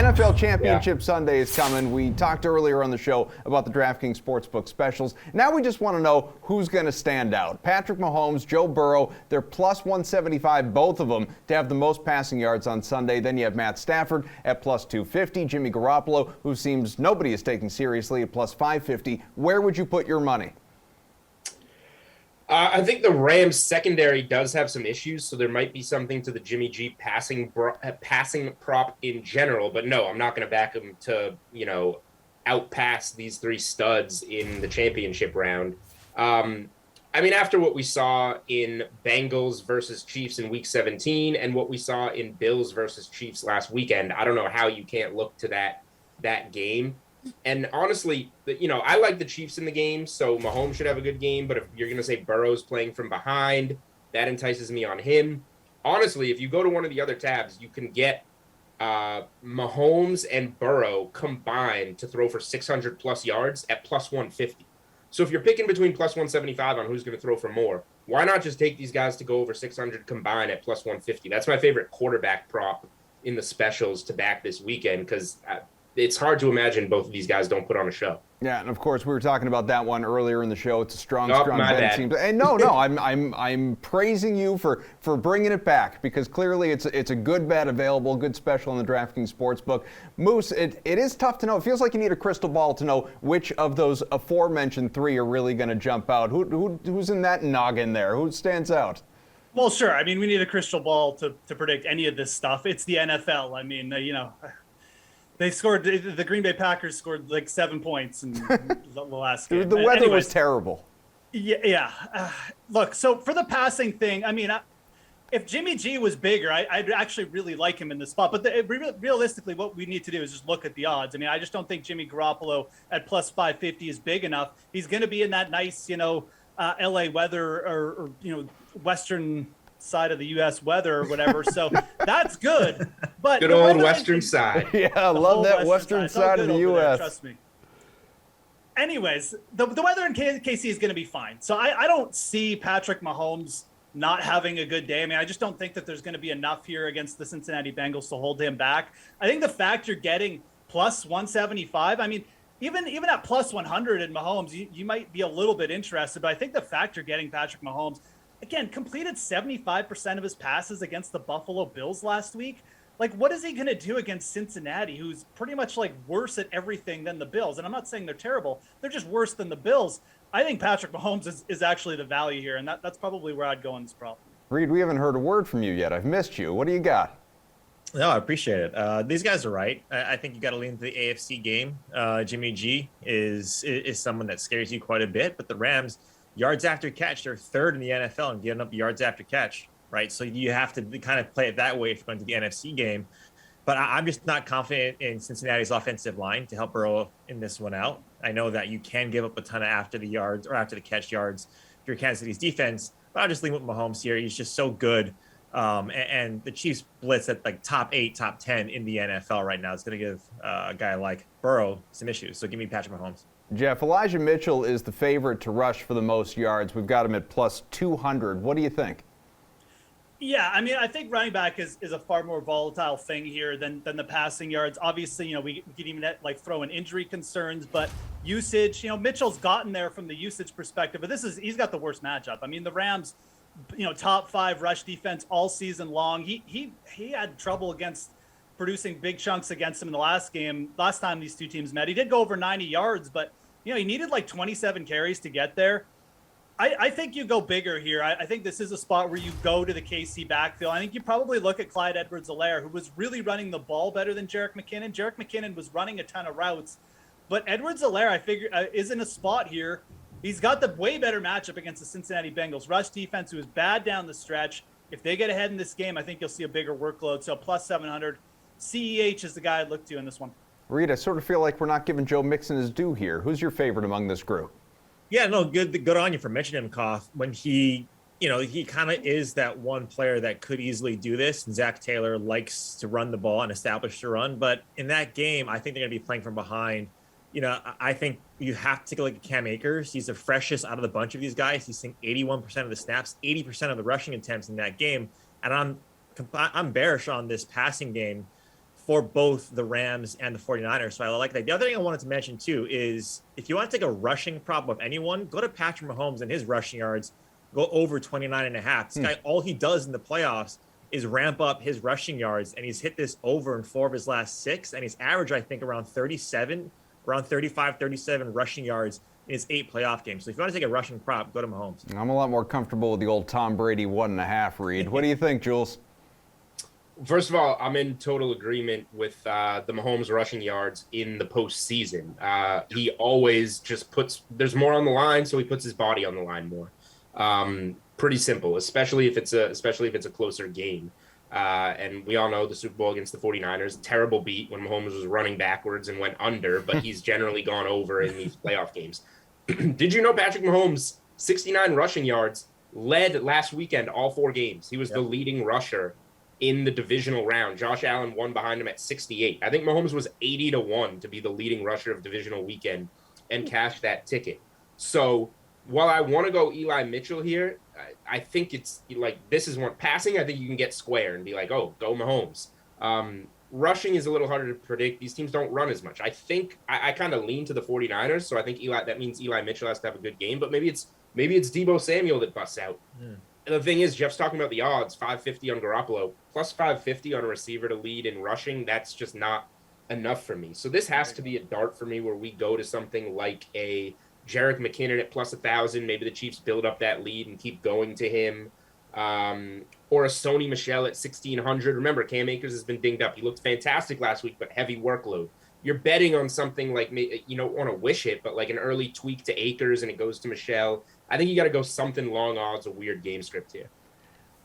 NFL Championship Sunday is coming. We talked earlier on the show about the DraftKings Sportsbook specials. Now we just want to know who's going to stand out. Patrick Mahomes, Joe Burrow, they're plus 175, both of them, to have the most passing yards on Sunday. Then you have Matt Stafford at plus 250, Jimmy Garoppolo, who seems nobody is taking seriously, at plus 550. Where would you put your money? I think the Rams secondary does have some issues, so there might be something to the Jimmy G passing prop in general. But no, I'm not going to back him to, outpass these three studs in the championship round. After what we saw in Bengals versus Chiefs in Week 17 and what we saw in Bills versus Chiefs last weekend, I don't know how you can't look to that game. And honestly, I like the Chiefs in the game, so Mahomes should have a good game. But if you're going to say Burrow's playing from behind, that entices me on him. Honestly, if you go to one of the other tabs, you can get Mahomes and Burrow combined to throw for 600-plus yards at plus 150. So if you're picking between plus 175 on who's going to throw for more, why not just take these guys to go over 600 combined at plus 150? That's my favorite quarterback prop in the specials to back this weekend because it's hard to imagine both of these guys don't put on a show. Yeah, and of course we were talking about that one earlier in the show. It's a strong bet. Team. And no, I'm praising you for bringing it back because clearly it's a good bet available, good special in the DraftKings Sportsbook. Moose, it is tough to know. It feels like you need a crystal ball to know which of those aforementioned three are really going to jump out. Who's in that noggin there? Who stands out? Well, sure. We need a crystal ball to predict any of this stuff. It's the NFL. They scored. The Green Bay Packers scored like 7 points in the last game. The weather was terrible. Yeah. Look, so for the passing thing, if Jimmy G was bigger, I'd actually really like him in this spot. But realistically, what we need to do is just look at the odds. I just don't think Jimmy Garoppolo at plus 550 is big enough. He's going to be in that nice, LA weather or Western side of the U.S. weather or whatever, so that's good. But good old Western side. Yeah, I love that Western side of the U.S. Trust me. Anyways, the weather in KC is going to be fine. So I don't see Patrick Mahomes not having a good day. I just don't think that there's going to be enough here against the Cincinnati Bengals to hold him back. I think the fact you're getting plus 175, even at plus 100 in Mahomes, you might be a little bit interested, but I think the fact you're getting Patrick Mahomes, again, completed 75% of his passes against the Buffalo Bills last week. Like, what is he going to do against Cincinnati, who's pretty much like worse at everything than the Bills? And I'm not saying they're terrible. They're just worse than the Bills. I think Patrick Mahomes is actually the value here, and that's probably where I'd go in this problem. Reed, we haven't heard a word from you yet. I've missed you. What do you got? No, I appreciate it. These guys are right. I think you got to lean into the AFC game. Jimmy G is someone that scares you quite a bit, but the Rams, yards after catch, they're third in the NFL and giving up yards after catch, right? So you have to kind of play it that way if you're going to the NFC game. But I'm just not confident in Cincinnati's offensive line to help Burrow in this one out. I know that you can give up a ton of after the yards or after the catch yards if you're Kansas City's defense, but I'll just lean with Mahomes here. He's just so good. And the Chiefs blitz at like top 8, top 10 in the NFL right now. It's going to give a guy like Burrow some issues. So give me Patrick Mahomes. Jeff, Elijah Mitchell is the favorite to rush for the most yards. We've got him at plus 200. What do you think? Yeah, I think running back is a far more volatile thing here than the passing yards. Obviously, we can even throw in injury concerns, but usage, Mitchell's gotten there from the usage perspective, but he's got the worst matchup. The Rams, top 5 rush defense all season long. He had trouble against producing big chunks against him in the last time these two teams met. He did go over 90 yards, but he needed like 27 carries to get there. I think you go bigger here. I think this is a spot where you go to the KC backfield. I think you probably look at Clyde Edwards-Helaire, who was really running the ball better than Jerick McKinnon. Jerick McKinnon was running a ton of routes, but Edwards-Helaire, I figure, is in a spot here. He's got the way better matchup against the Cincinnati Bengals rush defense, who is bad down the stretch. If they get ahead in this game, I think you'll see a bigger workload. So plus 700. CEH is the guy I'd look to in this one. Reed, I sort of feel like we're not giving Joe Mixon his due here. Who's your favorite among this group? Yeah, no, good on you for mentioning him, Koff. When he kind of is that one player that could easily do this. And Zach Taylor likes to run the ball and establish the run. But in that game, I think they're going to be playing from behind. I think you have to take a look at Cam Akers. He's the freshest out of the bunch of these guys. He's seeing 81% of the snaps, 80% of the rushing attempts in that game. And I'm bearish on this passing game for both the Rams and the 49ers. So I like that. The other thing I wanted to mention too is if you want to take a rushing prop of anyone, go to Patrick Mahomes and his rushing yards, go over 29.5. This guy, all he does in the playoffs is ramp up his rushing yards, and he's hit this over in 4 of his last 6, and he's averaged, I think, around 35, 37 rushing yards in his 8 playoff games. So if you want to take a rushing prop, go to Mahomes. I'm a lot more comfortable with the old Tom Brady 1.5 read. What do you think, Jules? First of all, I'm in total agreement with the Mahomes rushing yards in the postseason. He always just there's more on the line, so he puts his body on the line more. Pretty simple, especially if it's a closer game. And we all know the Super Bowl against the 49ers, terrible beat when Mahomes was running backwards and went under, but he's generally gone over in these playoff games. Did you know Patrick Mahomes, 69 rushing yards, led last weekend all 4 games? He was the leading rusher in the divisional round. Josh Allen won behind him at 68. I think Mahomes was 80-1 to be the leading rusher of divisional weekend and cashed that ticket. So while I want to go Eli Mitchell here, I think it's like this is one passing. I think you can get square and be like, oh, go Mahomes. Rushing is a little harder to predict. These teams don't run as much. I think I kind of lean to the 49ers. So I think that means Eli Mitchell has to have a good game, but maybe it's Deebo Samuel that busts out. The thing is, Jeff's talking about the odds, 550 on Garoppolo, plus 550 on a receiver to lead in rushing. That's just not enough for me. So this has to be a dart for me where we go to something like a Jerick McKinnon at plus 1,000. Maybe the Chiefs build up that lead and keep going to him. Or a Sony Michel at 1,600. Remember, Cam Akers has been dinged up. He looked fantastic last week, but heavy workload. You're betting on something like, you don't want to wish it, but like an early tweak to Akers and it goes to Michel. I think you got to go something long odds, a weird game script here.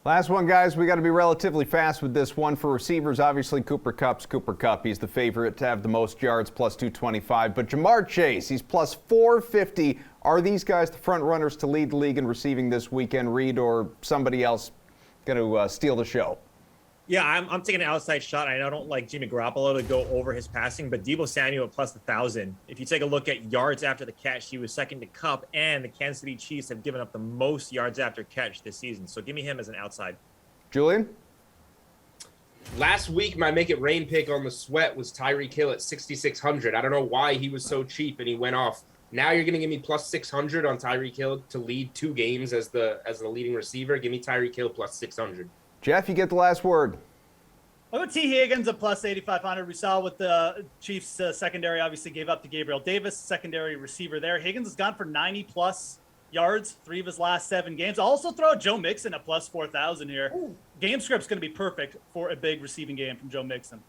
Last one, guys. We got to be relatively fast with this one. For receivers, obviously Cooper Kupp. He's the favorite to have the most yards, plus 225. But Jamar Chase, he's plus 450. Are these guys the front runners to lead the league in receiving this weekend, Reed, or somebody else going to steal the show? Yeah, I'm taking an outside shot. I don't like Jimmy Garoppolo to go over his passing, but Deebo Samuel at plus 1,000. If you take a look at yards after the catch, he was second to Kupp, and the Kansas City Chiefs have given up the most yards after catch this season. So give me him as an outside. Julian? Last week, my make it rain pick on the sweat was Tyreek Hill at 6,600. I don't know why he was so cheap and he went off. Now you're going to give me plus 600 on Tyreek Hill to lead 2 games as the leading receiver. Give me Tyreek Hill plus 600. Jeff, you get the last word. I'll go T. Higgins at plus 8,500. We saw what the Chiefs secondary obviously gave up to Gabriel Davis, secondary receiver there. Higgins has gone for 90-plus yards, 3 of his last 7 games. I'll also throw Joe Mixon at plus 4,000 here. Game script's going to be perfect for a big receiving game from Joe Mixon.